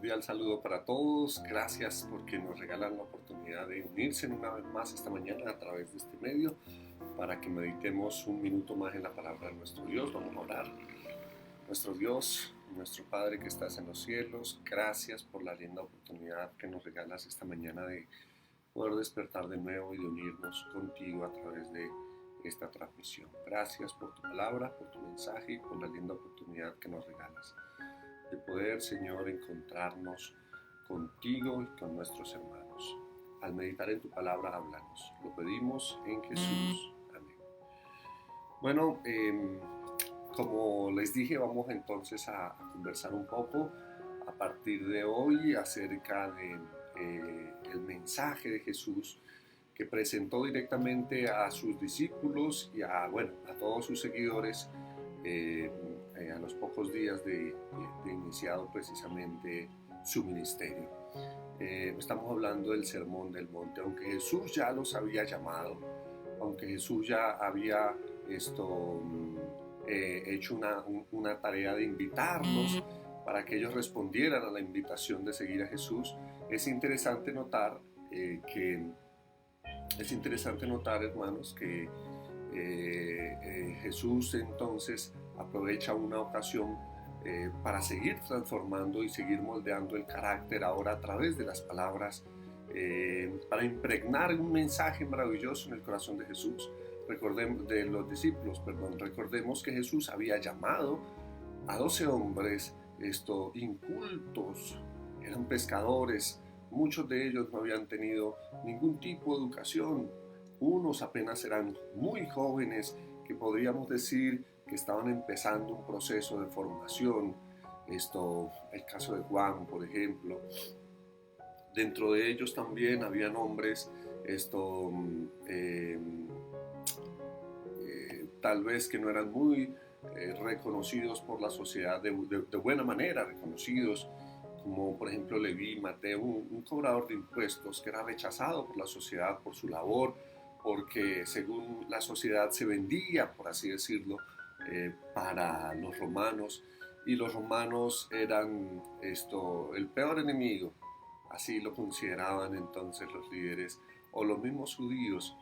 cordial saludo para todos. Gracias porque nos regalan la oportunidad de unirse una vez más esta mañana a través de este medio para que meditemos un minuto más en la palabra de nuestro Dios. Vamos a orar. Nuestro Dios, nuestro Padre que estás en los cielos, gracias por la linda oportunidad que nos regalas esta mañana de poder despertar de nuevo y de unirnos contigo a través de esta transmisión. Gracias por tu palabra, por tu mensaje y por la linda oportunidad que nos regalas de poder, Señor, encontrarnos contigo y con nuestros hermanos. Al meditar en tu palabra, háblanos. Lo pedimos en Jesús. Amén. Bueno, como les dije, vamos entonces a conversar un poco a partir de hoy acerca de el mensaje de Jesús que presentó directamente a sus discípulos y a todos sus seguidores a los pocos días de iniciado precisamente su ministerio. Estamos hablando del Sermón del Monte. Aunque Jesús ya los había llamado, aunque Jesús ya había hecho una tarea de invitarlos para que ellos respondieran a la invitación de seguir a Jesús, es interesante notar, hermanos, que Jesús entonces aprovecha una ocasión para seguir transformando y seguir moldeando el carácter ahora a través de las palabras, para impregnar un mensaje maravilloso en el corazón de Jesús. De los discípulos. Recordemos que Jesús había llamado a 12 hombres incultos, eran pescadores, muchos de ellos no habían tenido ningún tipo de educación, unos apenas eran muy jóvenes, que podríamos decir que estaban empezando un proceso de formación. El caso de Juan, por ejemplo. Dentro de ellos también habían hombres tal vez que no eran muy reconocidos por la sociedad de buena manera, reconocidos, como por ejemplo Leví, Mateo, un cobrador de impuestos que era rechazado por la sociedad por su labor, porque según la sociedad se vendía, por así decirlo, para los romanos, y los romanos eran el peor enemigo, así lo consideraban entonces los líderes o los mismos judíos.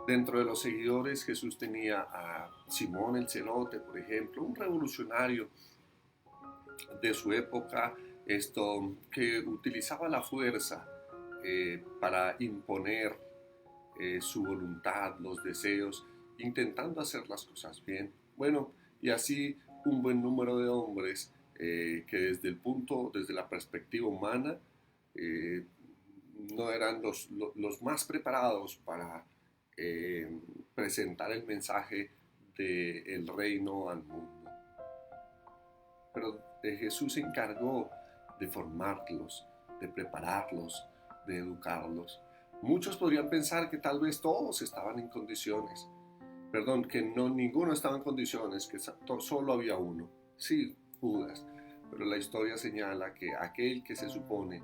Dentro de los seguidores Jesús tenía a Simón el Celote, por ejemplo, un revolucionario de su época, que utilizaba la fuerza para imponer su voluntad, los deseos, intentando hacer las cosas bien. Bueno, y así un buen número de hombres que desde la perspectiva humana no eran los más preparados para presentar el mensaje del reino al mundo. Pero Jesús se encargó de formarlos, de prepararlos, de educarlos. Muchos podrían pensar que tal vez todos estaban en condiciones, que ninguno estaba en condiciones, que solo había uno, sí, Judas, pero la historia señala que aquel que se supone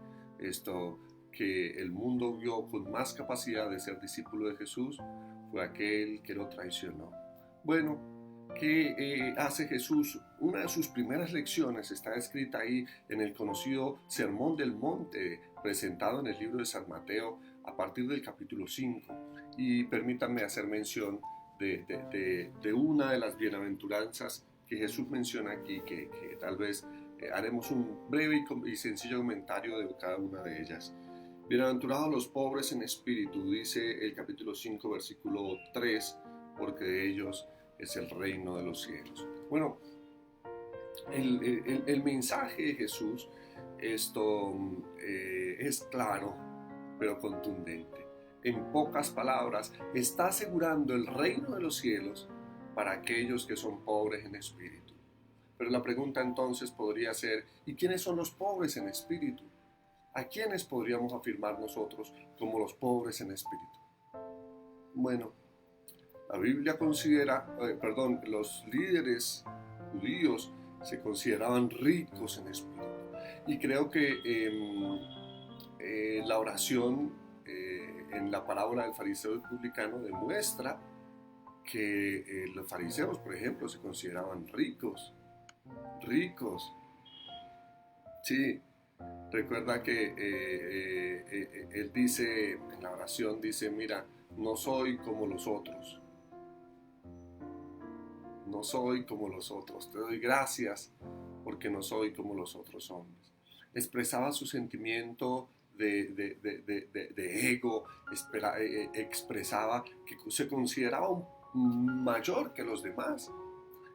que el mundo vio con más capacidad de ser discípulo de Jesús fue aquel que lo traicionó. Bueno, ¿qué hace Jesús? Una de sus primeras lecciones está escrita ahí en el conocido Sermón del Monte, presentado en el libro de San Mateo a partir del capítulo 5. Y permítanme hacer mención de una de las bienaventuranzas que Jesús menciona aquí, que tal vez haremos un breve y sencillo comentario de cada una de ellas. Bienaventurados los pobres en espíritu, dice el capítulo 5, versículo 3, porque de ellos es el reino de los cielos. Bueno, el mensaje de Jesús es claro, pero contundente. En pocas palabras, está asegurando el reino de los cielos para aquellos que son pobres en espíritu. Pero la pregunta entonces podría ser, ¿y quiénes son los pobres en espíritu? ¿A quiénes podríamos afirmar nosotros como los pobres en espíritu? Bueno, la Biblia los líderes judíos se consideraban ricos en espíritu. Y creo que la oración en la parábola del fariseo y publicano demuestra que los fariseos, por ejemplo, se consideraban ricos. Sí, Recuerda que él dice, en la oración dice, mira, no soy como los otros, no soy como los otros, te doy gracias porque no soy como los otros hombres. Expresaba su sentimiento de ego, expresaba que se consideraba mayor que los demás.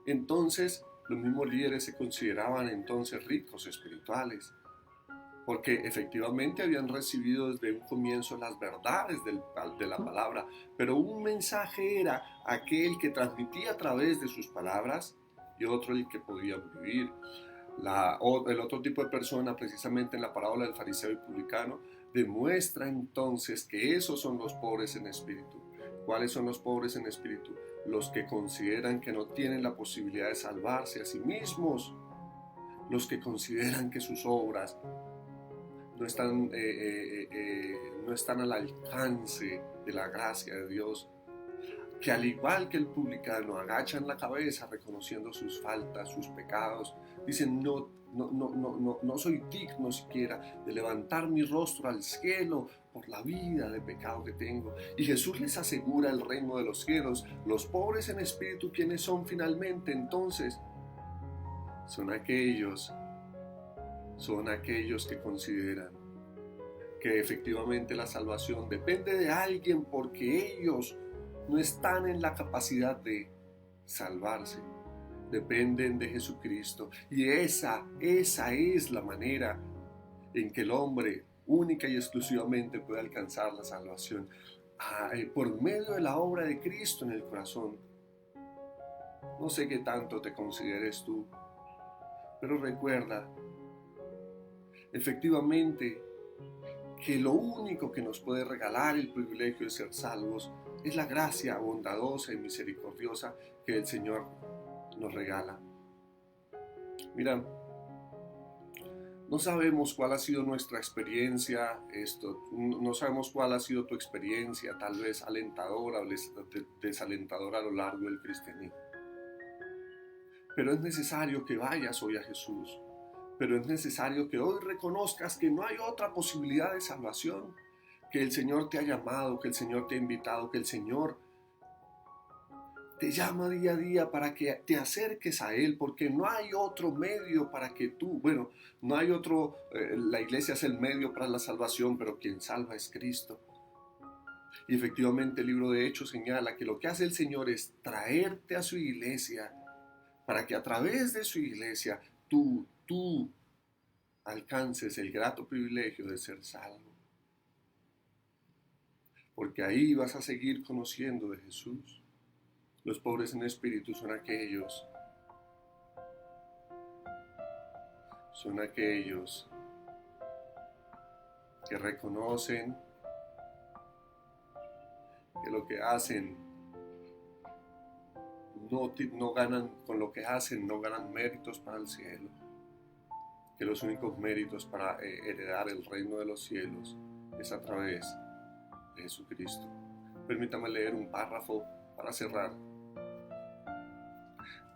Entonces, los mismos líderes se consideraban entonces ricos espirituales, porque efectivamente habían recibido desde un comienzo las verdades de la palabra, pero un mensaje era aquel que transmitía a través de sus palabras y otro el que podían vivir. El otro tipo de persona, precisamente en la parábola del fariseo y publicano, demuestra entonces que esos son los pobres en espíritu. ¿Cuáles son los pobres en espíritu? Los que consideran que no tienen la posibilidad de salvarse a sí mismos, los que consideran que sus obras no están al alcance de la gracia de Dios, que al igual que el publicano agachan la cabeza reconociendo sus faltas, sus pecados, dicen no soy digno siquiera de levantar mi rostro al cielo por la vida de pecado que tengo. Y Jesús les asegura el reino de los cielos. Los pobres en espíritu, ¿quiénes son finalmente entonces? Son aquellos que consideran que efectivamente la salvación depende de alguien porque ellos no están en la capacidad de salvarse. Dependen de Jesucristo. Y esa es la manera en que el hombre única y exclusivamente puede alcanzar la salvación. Por medio de la obra de Cristo en el corazón. No sé qué tanto te consideres tú, pero recuerda, efectivamente, que lo único que nos puede regalar el privilegio de ser salvos es la gracia bondadosa y misericordiosa que el Señor nos regala. Mira, no sabemos cuál ha sido nuestra experiencia, no sabemos cuál ha sido tu experiencia, tal vez alentadora o desalentadora a lo largo del cristianismo. Pero es necesario que vayas hoy a Jesús. Pero es necesario que hoy reconozcas que no hay otra posibilidad de salvación, que el Señor te ha llamado, que el Señor te ha invitado, que el Señor te llama día a día para que te acerques a Él, porque no hay otro medio para que tú, no hay otro, la iglesia es el medio para la salvación, pero quien salva es Cristo. Y efectivamente el libro de Hechos señala que lo que hace el Señor es traerte a su iglesia, para que a través de su iglesia tú alcances el grato privilegio de ser salvo. Porque ahí vas a seguir conociendo de Jesús. Los pobres en espíritu son aquellos que reconocen que lo que hacen no ganan, con lo que hacen no ganan méritos para el cielo, que los únicos méritos para heredar el reino de los cielos es a través de Jesucristo. Permítame leer un párrafo para cerrar.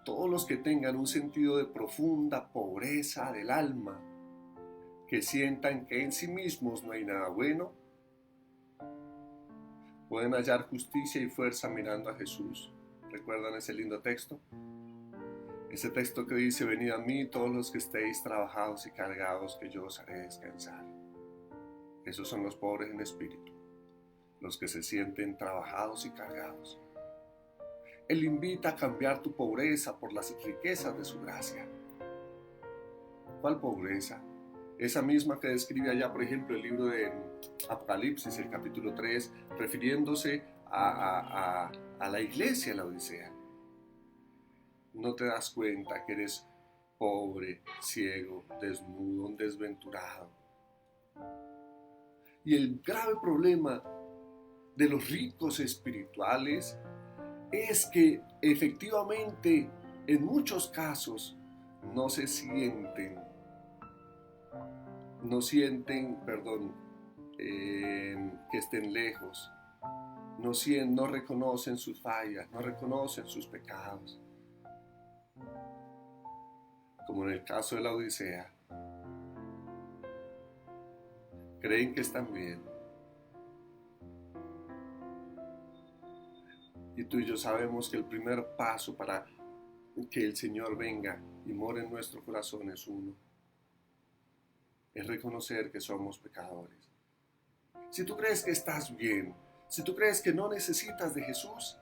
Todos los que tengan un sentido de profunda pobreza del alma, que sientan que en sí mismos no hay nada bueno, pueden hallar justicia y fuerza mirando a Jesús. ¿Recuerdan ese lindo texto? Ese texto que dice, venid a mí todos los que estéis trabajados y cargados, que yo os haré descansar. Esos son los pobres en espíritu, los que se sienten trabajados y cargados. Él invita a cambiar tu pobreza por las riquezas de su gracia. ¿Cuál pobreza? Esa misma que describe allá, por ejemplo, el libro de Apocalipsis, el capítulo 3, refiriéndose a la iglesia en la Odisea. No te das cuenta que eres pobre, ciego, desnudo, un desventurado. Y el grave problema de los ricos espirituales es que efectivamente en muchos casos no sienten, que estén lejos, no reconocen sus fallas, no reconocen sus pecados. Como en el caso de la Odisea, creen que están bien. Y tú y yo sabemos que el primer paso para que el Señor venga y more en nuestro corazón es uno. Es reconocer que somos pecadores. Si tú crees que estás bien, si tú crees que no necesitas de Jesús,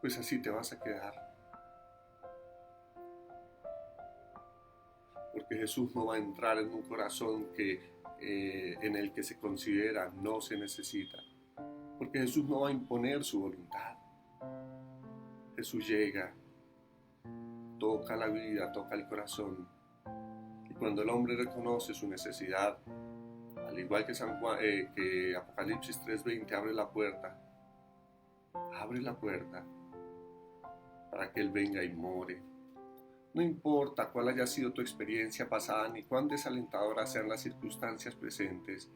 pues así te vas a quedar. Porque Jesús no va a entrar en un corazón en el que se considera no se necesita. Porque Jesús no va a imponer su voluntad. Jesús llega, toca la vida, toca el corazón. Y cuando el hombre reconoce su necesidad, al igual que que Apocalipsis 3:20 abre la puerta para que Él venga y more. No importa cuál haya sido tu experiencia pasada ni cuán desalentadoras sean las circunstancias presentes,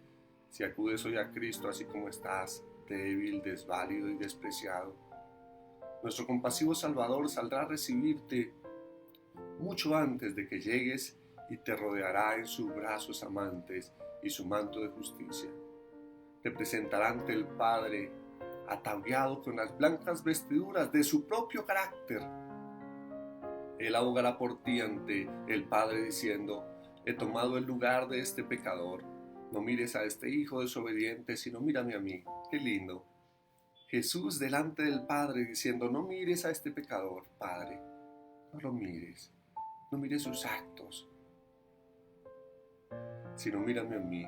si acudes hoy a Cristo así como estás, débil, desválido y despreciado, nuestro compasivo Salvador saldrá a recibirte mucho antes de que llegues y te rodeará en sus brazos amantes y su manto de justicia. Te presentará ante el Padre ataviado con las blancas vestiduras de su propio carácter. Él abogará por ti ante el Padre diciendo: he tomado el lugar de este pecador. No mires a este hijo desobediente, sino mírame a mí. Qué lindo. Jesús delante del Padre diciendo: no mires a este pecador, Padre. No lo mires. No mires sus actos, sino mírame a mí.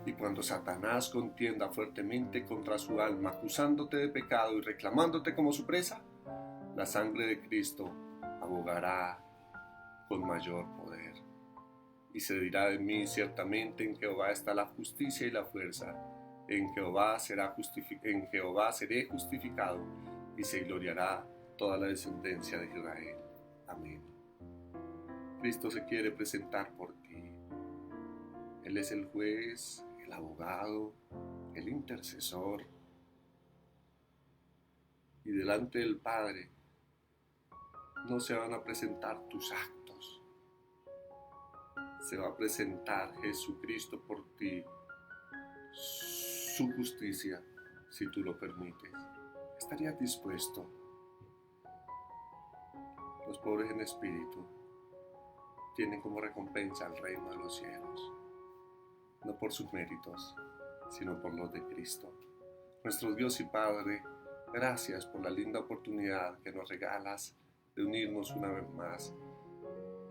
Y cuando Satanás contienda fuertemente contra su alma, acusándote de pecado y reclamándote como su presa, la sangre de Cristo abogará con mayor poder. Y se dirá de mí: ciertamente en Jehová está la justicia y la fuerza. En Jehová seré justificado, y se gloriará toda la descendencia de Israel. Amén. Cristo se quiere presentar por ti. Él es el juez, el abogado, el intercesor. Y delante del Padre no se van a presentar tus actos. Se va a presentar Jesucristo por ti, su justicia, si tú lo permites. ¿Estarías dispuesto? Los pobres en espíritu tienen como recompensa el reino de los cielos, no por sus méritos, sino por los de Cristo. Nuestro Dios y Padre, gracias por la linda oportunidad que nos regalas de unirnos una vez más.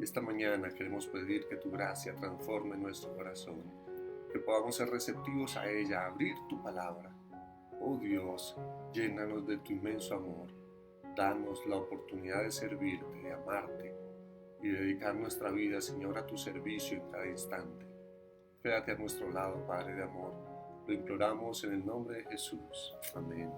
Y esta mañana queremos pedir que tu gracia transforme nuestro corazón, que podamos ser receptivos a ella, abrir tu palabra. Oh Dios, llénanos de tu inmenso amor. Danos la oportunidad de servirte, de amarte y dedicar nuestra vida, Señor, a tu servicio en cada instante. Quédate a nuestro lado, Padre de amor. Lo imploramos en el nombre de Jesús. Amén.